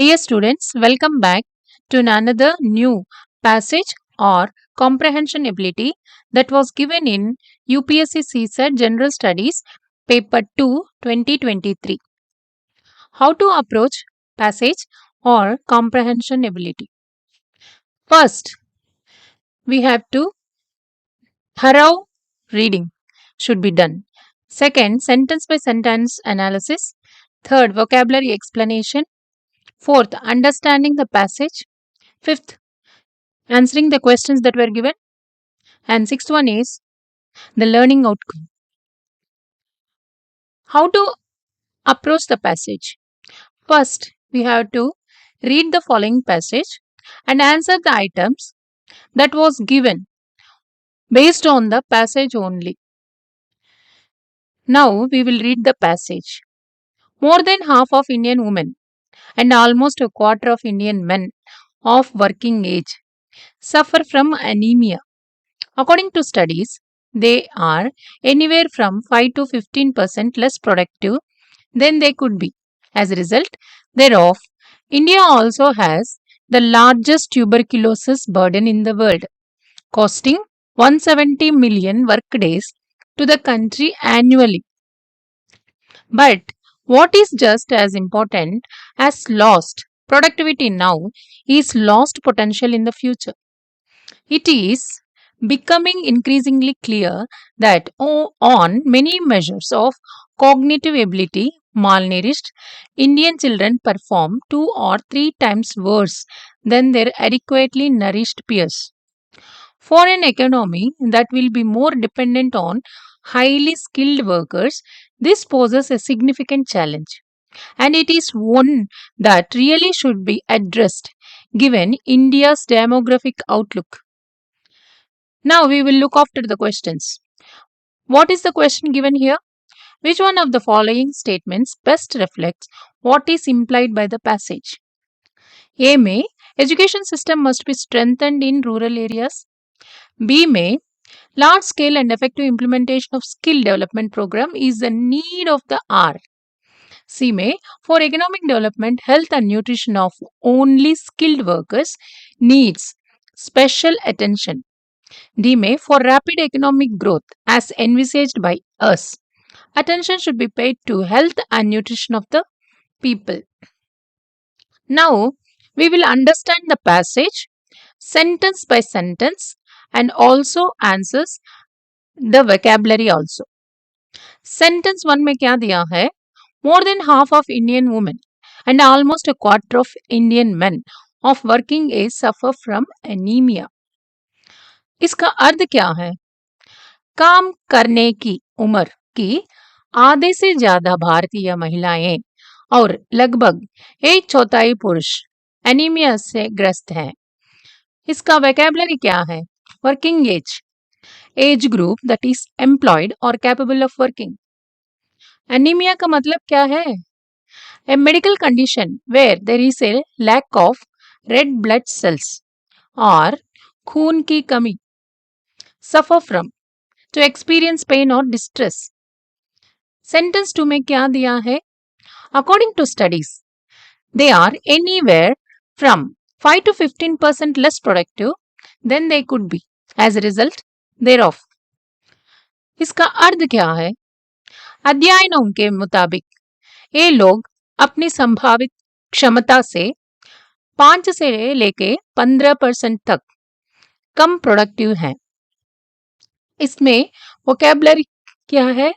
Dear students, welcome back to another new passage or comprehension ability that was given in UPSC CSET General Studies Paper 2 2023. How to approach passage or comprehension ability? First, we have to thorough reading should be done. Second, sentence by sentence analysis. Third, vocabulary explanation. Fourth, understanding the passage. Fifth, answering the questions that were given. And sixth one is the learning outcome. How to approach the passage? First, we have to read the following passage and answer the items that was given based on the passage only. Now we will read the passage. More than half of Indian women and almost a quarter of Indian men of working age suffer from anemia. According to studies, they are anywhere from 5 to 15% less productive than they could be. As a result thereof, India also has the largest tuberculosis burden in the world, costing 170 million workdays to the country annually. But what is just as important as lost productivity now is lost potential in the future. It is becoming increasingly clear that on many measures of cognitive ability, malnourished Indian children perform 2 or 3 times worse than their adequately nourished peers. For an economy that will be more dependent on highly skilled workers, this poses a significant challenge. And it is one that really should be addressed given India's demographic outlook. Now we will look after the questions. What is the question given here? Which one of the following statements best reflects what is implied by the passage? A may education system must be strengthened in rural areas. B may large scale and effective implementation of skill development program is the need of the hour. C may for economic development, health and nutrition of only skilled workers needs special attention. D may for rapid economic growth as envisaged by us. Attention should be paid to health and nutrition of the people. Now, we will understand the passage sentence by sentence and also answers the vocabulary also. Sentence 1 में क्या दिया है? More than half of Indian women and almost a quarter of Indian men of working age suffer from anemia. इसका अर्थ क्या है? काम करने की उम्र की आधे से ज्यादा भारतीय महिलाएं और लगभग 1/4 पुरुष एनीमिया से ग्रस्त हैं। इसका वैकेबलरी क्या है? Working age group that is employed और कैपेबल ऑफ वर्किंग। एनीमिया का मतलब क्या है? A medical condition where there is a lack of red blood cells और खून की कमी। Suffer from to experience pain और डिस्ट्रेस। सेंटेंस 2 में क्या दिया है? According to studies they are anywhere from 5 to 15% less productive than they could be as a result thereof. इसका अर्थ क्या है? अध्ययनों के मुताबिक ये लोग अपनी संभावित क्षमता से 5 से लेके 15% तक कम प्रोडक्टिव हैं। इसमें वोकैबुलरी क्या है?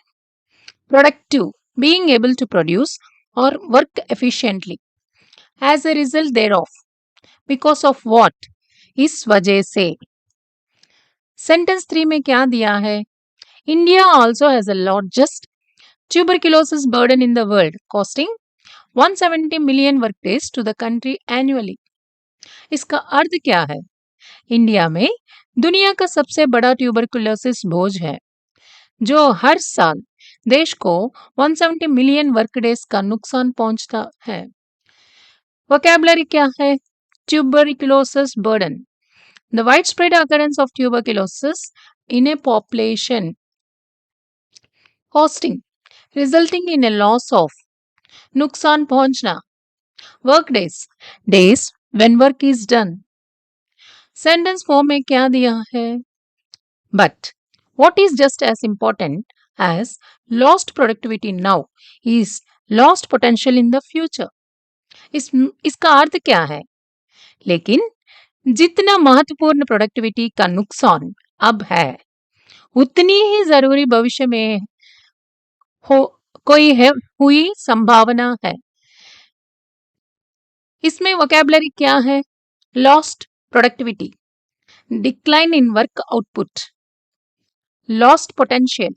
Productive, being able to produce और work efficiently as a result thereof, because of what, इस वजह से। सेंटेंस 3 में क्या दिया है? India also has the largest tuberculosis burden in the world, costing 170 million work days to the country annually. इसका अर्थ क्या है? इंडिया में दुनिया का सबसे बड़ा ट्यूबरकुलोसिस बोझ है जो हर साल देश को 170 मिलियन वर्क डेज का नुकसान पहुंचता है। वोकैबुलरी क्या है? Tuberculosis burden, the widespread occurrence of tuberculosis in a population, costing, resulting in a loss of, नुकसान पहुंचना, work days, days when work is done. Sentence form में क्या दिया है? But what is just as important as lost productivity now is lost potential in the future. इसका अर्थ क्या है? लेकिन जितना महत्वपूर्ण प्रोडक्टिविटी का नुकसान अब है, उतनी ही जरूरी भविष्य में हो कोई है हुई संभावना है। इसमें वोकैबुलरी क्या है? Lost productivity, decline in work output, lost potential,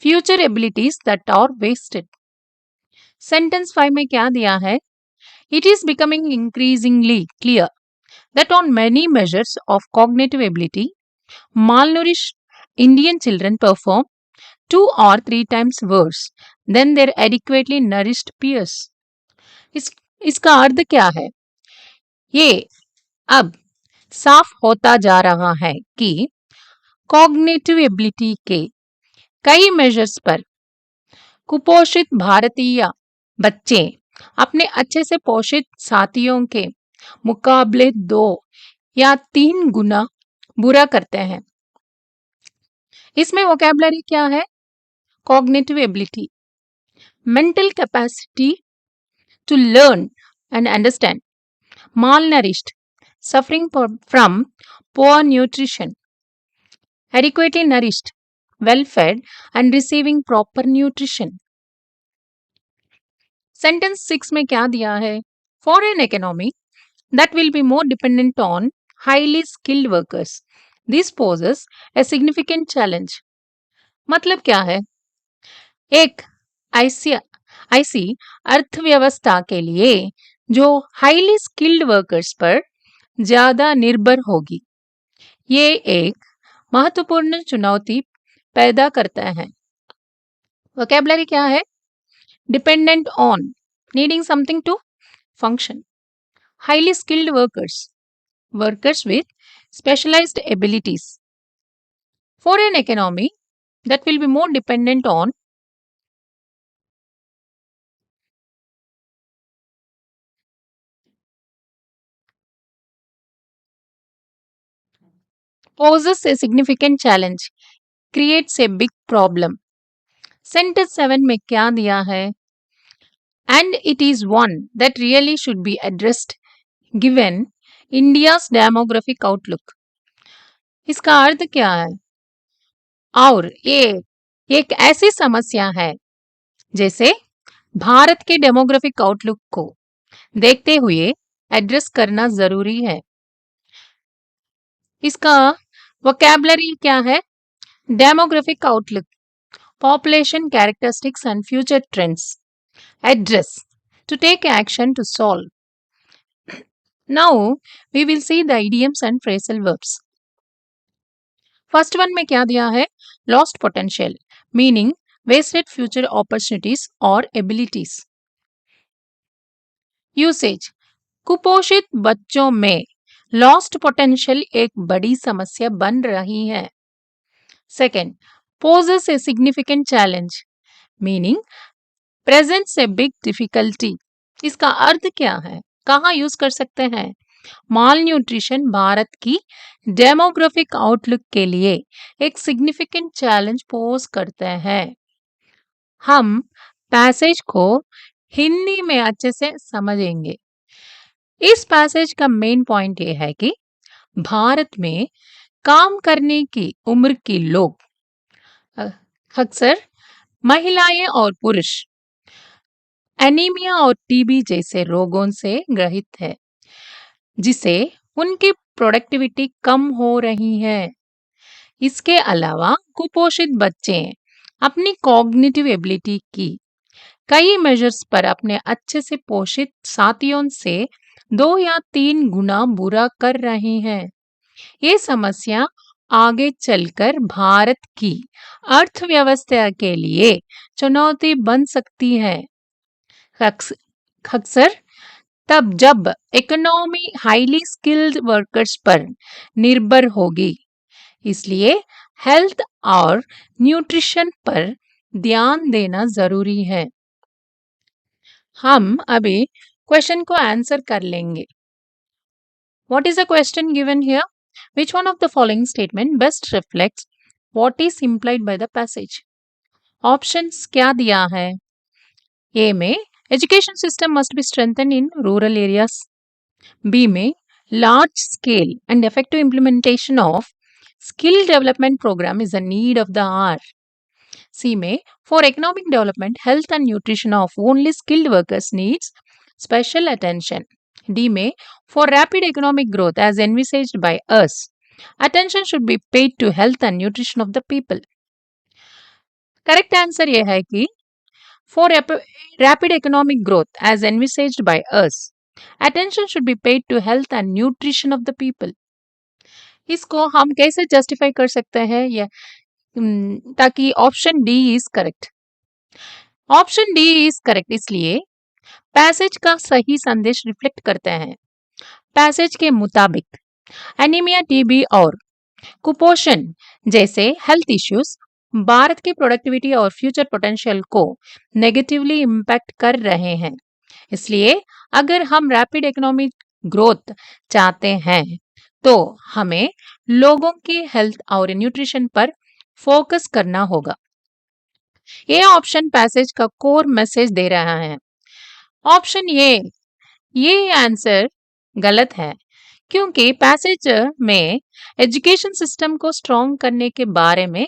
future abilities that are wasted. Sentence 5 में क्या दिया है? It is becoming increasingly clear that on many measures of cognitive ability, malnourished Indian children perform 2 or 3 times worse than their adequately nourished peers. इस इसका अर्थ क्या है? ये अब साफ होता जा रहा है कि कॉग्निटिव एबिलिटी के कई मेजर्स पर कुपोषित भारतीय बच्चे अपने अच्छे से पोषित साथियों के मुकाबले 2 या 3 गुना बुरा करते हैं। इसमें वोकैबुलरी क्या है? Cognitive ability, mental capacity to learn and understand, malnourished, suffering from poor nutrition, adequately nourished, well fed and receiving proper nutrition. Sentence 6 में क्या दिया है? For an economy that will be more dependent on highly skilled workers, this poses a significant challenge. मतलब क्या है? एक ऐसी ऐसी अर्थव्यवस्था के लिए जो हाईली स्किल्ड वर्कर्स पर ज्यादा निर्भर होगी, ये एक महत्वपूर्ण चुनौती पैदा करता है। वोकैबुलरी क्या है? Dependent on, needing something to function, highly skilled workers, workers with specialized abilities. For an economy that will be more dependent on poses a significant challenge, creates a big problem. Sentence 7 में क्या दिया है? And it is one that really should be addressed given India's demographic outlook. इसका अर्थ क्या है? और ये एक ऐसी समस्या है जैसे भारत के डेमोग्राफिक आउटलुक को देखते हुए एड्रेस करना जरूरी है। इसका वोकैबुलरी क्या है? Demographic outlook, population characteristics and future trends, address, to take action to solve. Now we will see the idioms and phrasal verbs. First one में क्या दिया है? Lost potential, meaning wasted future opportunities और abilities. Usage, कुपोषित बच्चों में lost potential एक बड़ी समस्या बन रही है। Second, poses a significant challenge, meaning presents a big difficulty. इसका अर्थ क्या है? कहाँ यूज कर सकते हैं? माल न्यूट्रिशन भारत की डेमोग्राफिक आउटलुक के लिए एक सिग्निफिकेंट चैलेंज पोज करते हैं। हम पैसेज को हिंदी में अच्छे से समझेंगे। इस पैसेज का मेन पॉइंट ये है कि भारत में काम करने की उम्र के लोग अक्सर महिलाएं और पुरुष एनीमिया और टीबी जैसे रोगों से ग्रसित है, जिसे उनकी प्रोडक्टिविटी कम हो रही है। इसके अलावा कुपोषित बच्चे अपनी कॉग्निटिव एबिलिटी की कई मेजर्स पर अपने अच्छे से पोषित साथियों से 2 या 3 गुना बुरा कर रहे हैं। ये समस्या आगे चलकर भारत की अर्थव्यवस्था के लिए चुनौती बन सकती है, अक्सर तब जब इकोनॉमी हाईली स्किल्ड वर्कर्स पर निर्भर होगी। इसलिए हेल्थ और न्यूट्रिशन पर ध्यान देना जरूरी है। हम अभी क्वेश्चन को आंसर कर लेंगे. What is the question given here? Which one of the following statement best reflects what is implied by the passage? Options क्या दिया है? A में education system must be strengthened in rural areas. B में large scale and effective implementation of skill development program is a need of the hour. C में for economic development, health and nutrition of only skilled workers needs special attention. D में for rapid economic growth as envisaged by us, attention should be paid to health and nutrition of the people. Correct answer ये है कि for rapid economic growth as envisaged by us, attention should be paid to health and nutrition of the people. इसको हम कैसे justify कर सकते हैं या ताकि option D is correct. Option D is correct इसलिए पैसेज का सही संदेश रिफ्लेक्ट करते हैं. पैसेज के मुताबिक एनीमिया, टीबी और कुपोषण जैसे हेल्थ इश्यूज भारत की प्रोडक्टिविटी और फ्यूचर पोटेंशियल को नेगेटिवली इम्पैक्ट कर रहे हैं. इसलिए अगर हम रैपिड इकोनॉमिक ग्रोथ चाहते हैं तो हमें लोगों की हेल्थ और न्यूट्रिशन पर फोकस करना होगा. ये ऑप्शन पैसेज का कोर मैसेज दे रहा है. ऑप्शन ये आंसर गलत है क्योंकि पैसेज में एजुकेशन सिस्टम को स्ट्रॉन्ग करने के बारे में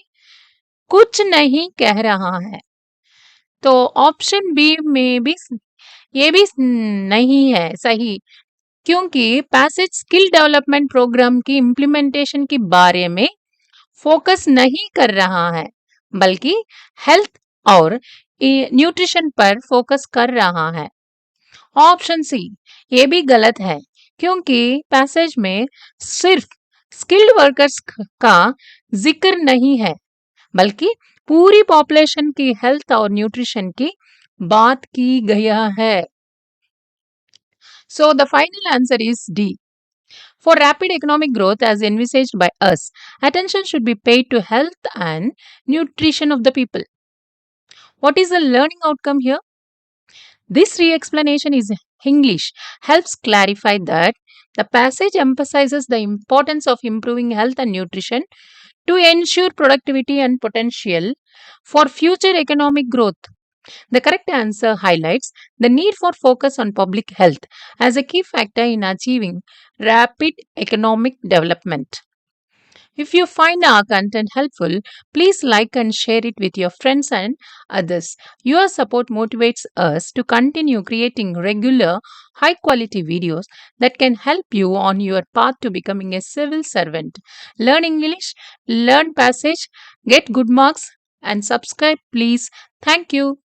कुछ नहीं कह रहा है. तो ऑप्शन बी में भी ये भी नहीं है सही क्योंकि पैसेज स्किल डेवलपमेंट प्रोग्राम की इम्प्लीमेंटेशन के बारे में फोकस नहीं कर रहा है बल्कि हेल्थ और न्यूट्रिशन पर फोकस कर रहा है. ऑप्शन सी ये भी गलत है क्योंकि पैसेज में सिर्फ स्किल्ड वर्कर्स का जिक्र नहीं है बल्कि पूरी पॉपुलेशन की हेल्थ और न्यूट्रिशन की बात की गई है. So the final answer is D. For rapid economic growth as envisaged by us, attention should be paid to health and nutrition of the people. What is the learning outcome here? This re-explanation is English helps clarify that the passage emphasizes the importance of improving health and nutrition to ensure productivity and potential for future economic growth. The correct answer highlights the need for focus on public health as a key factor in achieving rapid economic development. If you find our content helpful, please like and share it with your friends and others. Your support motivates us to continue creating regular, high quality videos that can help you on your path to becoming a civil servant. Learn English, learn passage, get good marks, and subscribe, please. Thank you.